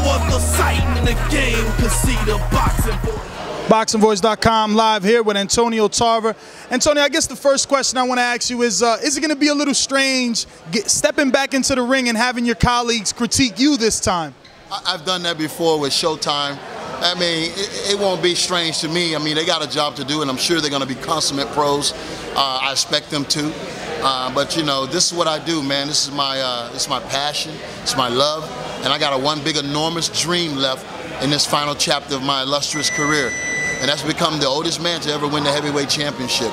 other site in the game could see the boxing voice. ThaBoxingvoice.com live here with Antonio Tarver. Antonio, I guess the first question I want to ask you is it going to be a little strange stepping back into the ring and having your colleagues critique you this time? I've done that before with Showtime. I mean, it won't be strange to me. I mean, they got a job to do, and I'm sure they're going to be consummate pros. I expect them to. But, you know, this is what I do, man. This is my passion. It's my love. And I got one big, enormous dream left in this final chapter of my illustrious career. And that's become the oldest man to ever win the heavyweight championship.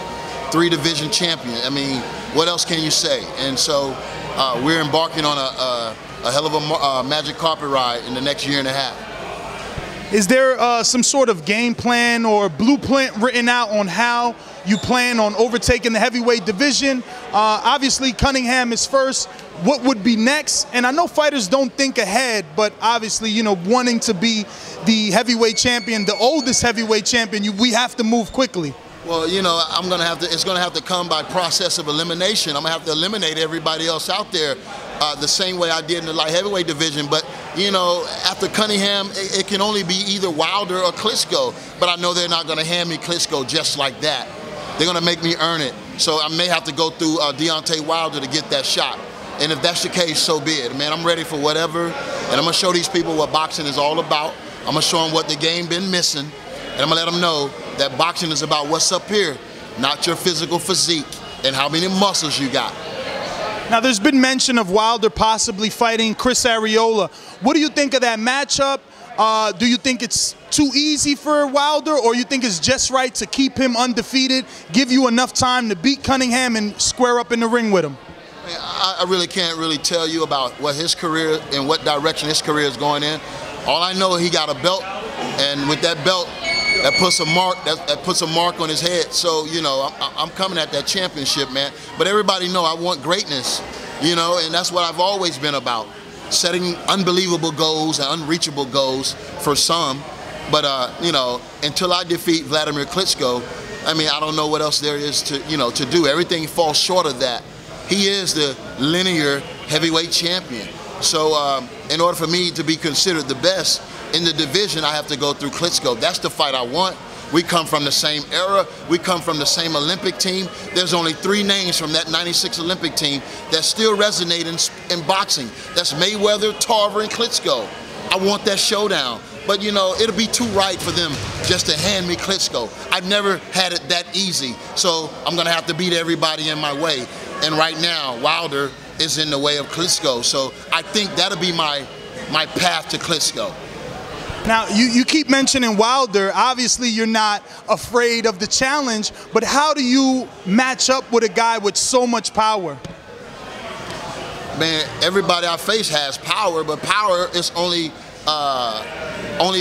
3-division champion. I mean, what else can you say? And so we're embarking on a hell of a magic carpet ride in the next year and a half. Is there some sort of game plan or blueprint written out on how you plan on overtaking the heavyweight division? Obviously, Cunningham is first. What would be next? And I know fighters don't think ahead, but obviously, you know, wanting to be the heavyweight champion, the oldest heavyweight champion, we have to move quickly. Well, you know, it's gonna have to come by process of elimination. I'm gonna have to eliminate everybody else out there the same way I did in the light heavyweight division. But, you know, after Cunningham, it can only be either Wilder or Klitschko. But I know they're not gonna hand me Klitschko just like that. They're gonna make me earn it. So I may have to go through Deontay Wilder to get that shot. And if that's the case, so be it. Man, I'm ready for whatever. And I'm gonna show these people what boxing is all about. I'm gonna show them what the game been missing. And I'm gonna let them know that boxing is about what's up here, not your physical physique and how many muscles you got. Now, there's been mention of Wilder possibly fighting Chris Arreola. What do you think of that matchup? Do you think it's too easy for Wilder, or you think it's just right to keep him undefeated, give you enough time to beat Cunningham and square up in the ring with him? I really can't really tell you about what his career and what direction his career is going in. All I know, he got a belt, and with that belt, that puts a mark on his head. So, you know, I'm coming at that championship, man. But everybody know I want greatness, you know, and that's what I've always been about. Setting unbelievable goals and unreachable goals for some. But, you know, until I defeat Vladimir Klitschko, I mean, I don't know what else there is to, you know, to do. Everything falls short of that. He is the linear heavyweight champion. So in order for me to be considered the best in the division, I have to go through Klitschko. That's the fight I want. We come from the same era. We come from the same Olympic team. There's only 3 names from that '96 Olympic team that still resonate in boxing. That's Mayweather, Tarver, and Klitschko. I want that showdown. But, you know, it'll be too right for them just to hand me Klitschko. I've never had it that easy. So I'm going to have to beat everybody in my way. And right now, Wilder is in the way of Klitschko. So I think that'll be my path to Klitschko. Now, you keep mentioning Wilder. Obviously, you're not afraid of the challenge, but how do you match up with a guy with so much power? Man, everybody I face has power, but power is only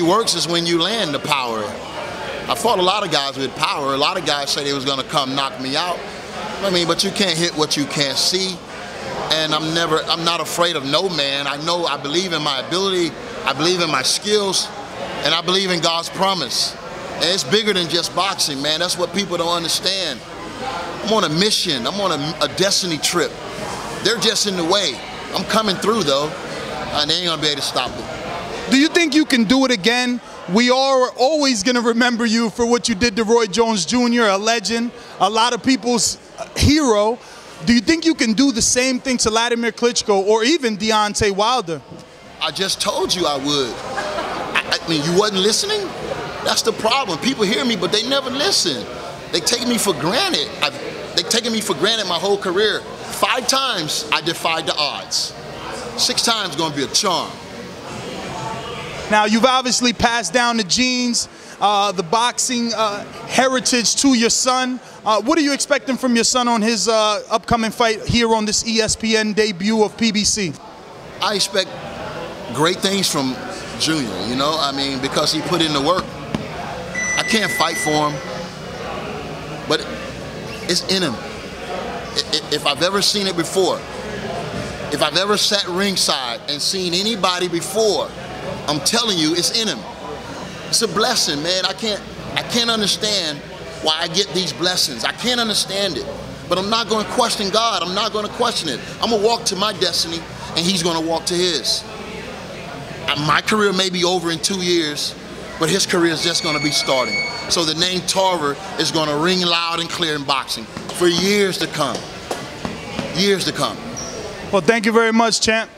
works is when you land the power. I fought a lot of guys with power. A lot of guys say they was gonna come knock me out. I mean, but you can't hit what you can't see. And I'm not afraid of no man. I believe in my ability, I believe in my skills, and I believe in God's promise. And it's bigger than just boxing, man. That's what people don't understand. I'm on a mission, I'm on a destiny trip. They're just in the way. I'm coming through though, and they ain't gonna be able to stop it. Do you think you can do it again? We are always gonna remember you for what you did to Roy Jones Jr., a legend, a lot of people's hero. Do you think you can do the same thing to Vladimir Klitschko or even Deontay Wilder? I just told you I would. I mean, you wasn't listening? That's the problem. People hear me, but they never listen. They take me for granted. They've taken me for granted my whole career. 5 times I defied the odds. 6 times gonna be a charm. Now, you've obviously passed down the genes, the boxing heritage to your son. What are you expecting from your son on his upcoming fight here on this ESPN debut of PBC? I expect great things from Junior, you know, I mean, because he put in the work. I can't fight for him, but it's in him. If I've ever seen it before, if I've ever sat ringside and seen anybody before, I'm telling you, it's in him. It's a blessing, man. I can't understand why I get these blessings. I can't understand it. But I'm not going to question God. I'm not going to question it. I'm going to walk to my destiny, and he's going to walk to his. My career may be over in 2 years, but his career is just going to be starting. So the name Tarver is going to ring loud and clear in boxing for years to come. Years to come. Well, thank you very much, champ.